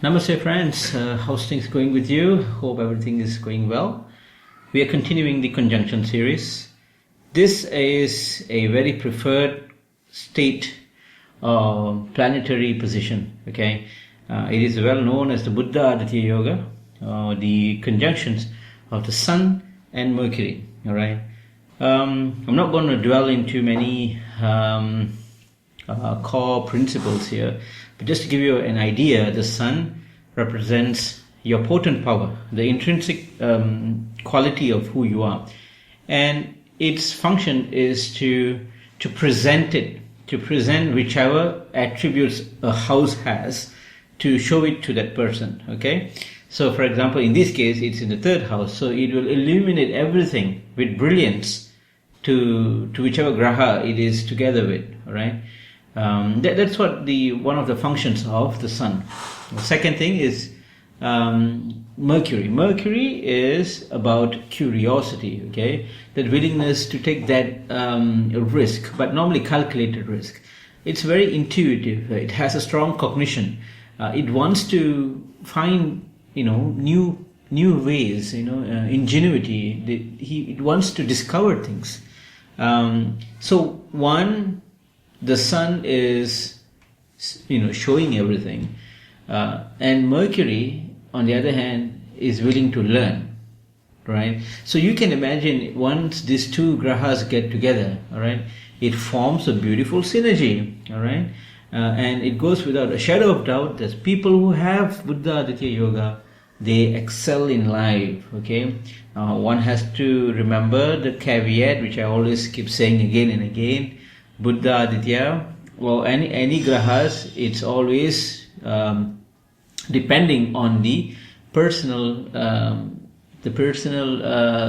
Namaste friends, how's things going with you? Hope everything is going well. We are continuing the conjunction series. This is a very preferred state planetary position. Okay, it is well known as the Buddha Aditya Yoga, the conjunctions of the Sun and Mercury. All right, I'm not going to dwell into many core principles here, but just to give you an idea, the Sun represents your potent power, the intrinsic quality of who you are, and its function is to present whichever attributes a house has, to show it to that person. Okay, so for example, in this case it's in the third house, so it will illuminate everything with brilliance to whichever graha it is together with. All right, that's what one of the functions of the Sun. The second thing is Mercury. Mercury is about curiosity, okay? That willingness to take that risk, but normally calculated risk. It's very intuitive. It has a strong cognition. It wants to find, new ways, ingenuity. It wants to discover things. The Sun is, showing everything. And Mercury, on the other hand, is willing to learn, right? So you can imagine, once these two grahas get together, all right, it forms a beautiful synergy, all right? And it goes without a shadow of doubt that people who have Buddha Aditya Yoga, they excel in life, okay? One has to remember the caveat, which I always keep saying again and again. Buddha Aditya, or any grahas, it's always depending on the personal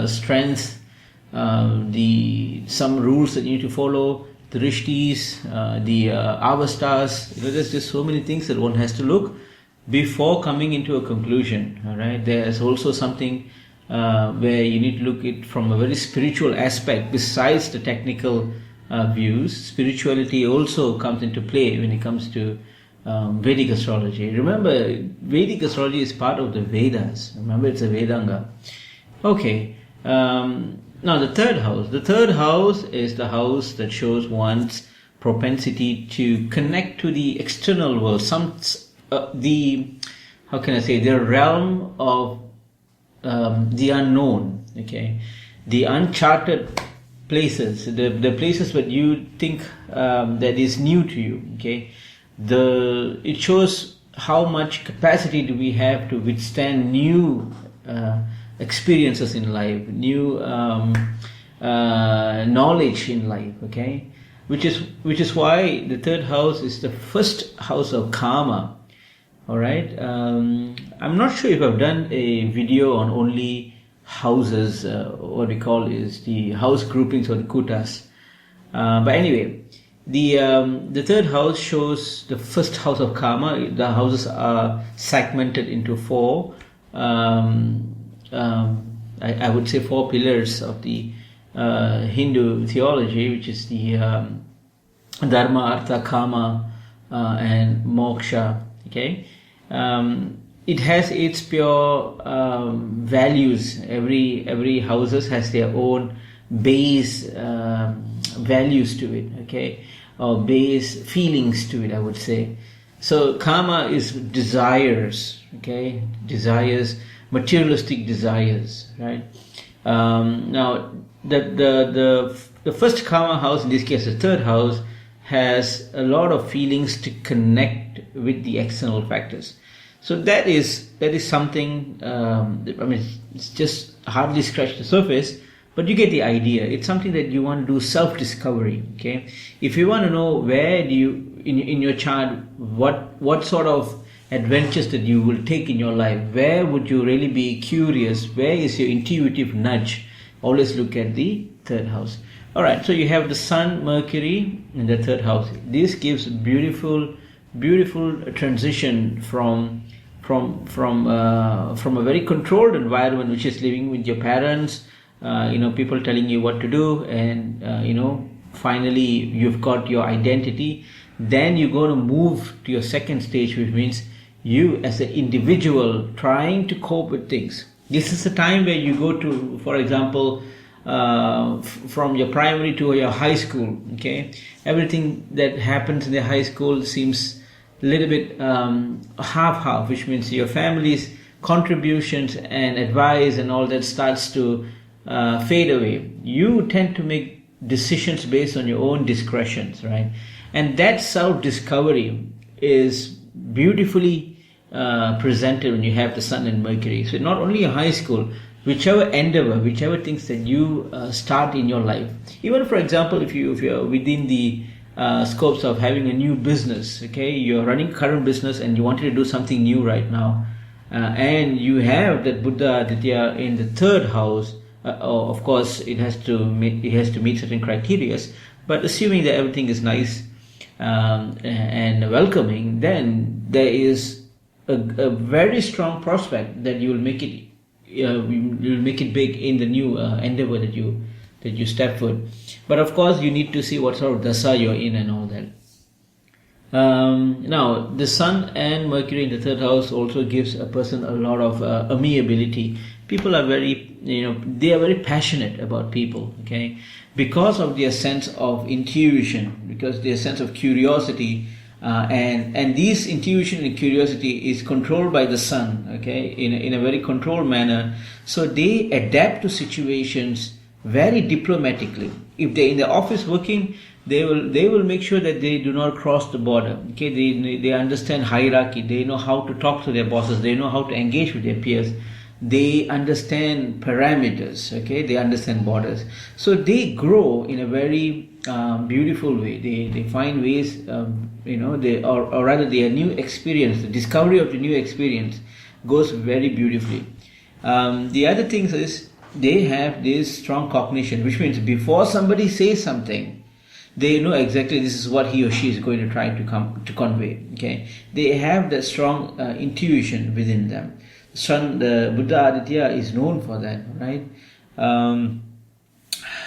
strength, some rules that you need to follow, the rishtis, the avastas. There's just so many things that one has to look before coming into a conclusion. All right, there's also something where you need to look it from a very spiritual aspect besides the technical views. Spirituality also comes into play when it comes to Vedic astrology. Remember, Vedic astrology is part of the Vedas. Remember, it's a Vedanga. Okay. Now the third house. The third house is the house that shows one's propensity to connect to the external world. The realm of the unknown. Okay, the uncharted places, the places that you think that is new to you. Okay. It shows how much capacity do we have to withstand new experiences in life, new knowledge in life. Okay, which is why the third house is the first house of karma. All right, I'm not sure if I've done a video on only houses, what we call is the house groupings or the kutas, but anyway. The third house shows the first house of karma. The houses are segmented into four. I would say four pillars of the Hindu theology, which is the dharma, artha, kama, and moksha. Okay, it has its pure values. Every houses has their own base values to it, okay, or base feelings to it, I would say. So karma is desires, okay, materialistic desires, right? Now the first karma house, in this case the third house, has a lot of feelings to connect with the external factors. So that is something. It's just hardly scratched the surface. But you get the idea. It's something that you want to do self-discovery. Okay, if you want to know where do you in your chart, what sort of adventures that you will take in your life, where would you really be curious, where is your intuitive nudge, always look at the third house. All right, so you have the Sun, Mercury in the third house. This gives beautiful transition from a very controlled environment, which is living with your parents. People telling you what to do, and finally you've got your identity. Then you're going to move to your second stage, which means you as an individual trying to cope with things. This is a time where you go to, for example, from your primary to your high school. Okay, everything that happens in the high school seems a little bit half-half, which means your family's contributions and advice and all that starts to fade away. You tend to make decisions based on your own discretions, right? And that self-discovery is beautifully presented when you have the Sun and Mercury. So not only in high school, whichever endeavor, whichever things that you start in your life, even for example, if you're within the scopes of having a new business, okay, you're running current business and you wanted to do something new right now, and you have that Buddha Aditya in the third house. Of course, it has to meet certain criteria, but assuming that everything is nice and welcoming, then there is a very strong prospect that you will make it. You'll make it big in the new endeavor that you step foot. But of course, you need to see what sort of dasa you're in and all that. Now, the Sun and Mercury in the third house also gives a person a lot of amiability. People are they are very passionate about people, okay, because of their sense of intuition, because their sense of curiosity, and this intuition and curiosity is controlled by the Sun, okay, in a very controlled manner. So they adapt to situations very diplomatically. If they're in the office working, they will make sure that they do not cross the border. Okay, they understand hierarchy. They know how to talk to their bosses. They know how to engage with their peers. They understand parameters. Okay, they understand borders. So they grow in a very beautiful way. They find ways. Or rather, their new experience, the discovery of the new experience, goes very beautifully. The other thing is they have this strong cognition, which means before somebody says something, they know exactly this is what he or she is going to try to convey. Okay, they have that strong intuition within them. The Buddha Aditya is known for that, right?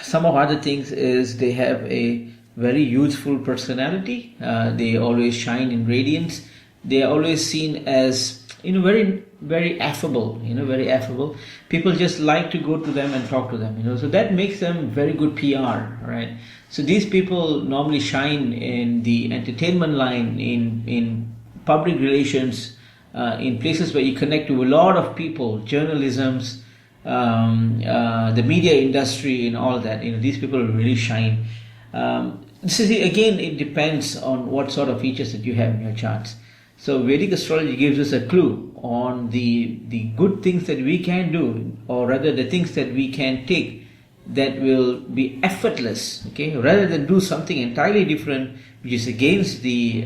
Some of other things is they have a very youthful personality. They always shine in radiance. They are always seen as very, very affable. Very affable. People just like to go to them and talk to them. So that makes them very good PR, right? So these people normally shine in the entertainment line, in public relations, in places where you connect to a lot of people, journalisms, the media industry, and all that. These people really shine. Again, it depends on what sort of features that you have in your charts. So Vedic astrology gives us a clue on the good things that we can do, or rather the things that we can take that will be effortless, okay, rather than do something entirely different which is against the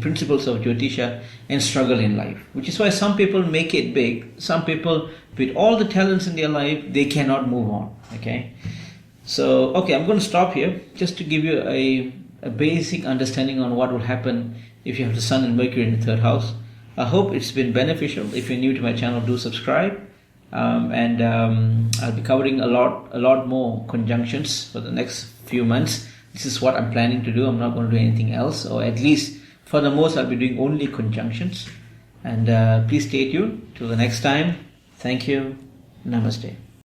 principles of Jyotisha and struggle in life. Which is why some people make it big. Some people, with all the talents in their life, they cannot move on. Okay, so I'm going to stop here just to give you a basic understanding on what will happen if you have the Sun and Mercury in the third house. I hope it's been beneficial. If you're new to my channel, do subscribe. And I'll be covering a lot more conjunctions for the next few months. This is what I'm planning to do. I'm not going to do anything else, or at least for the most I'll be doing only conjunctions. And please stay tuned till the next time. Thank you. Namaste.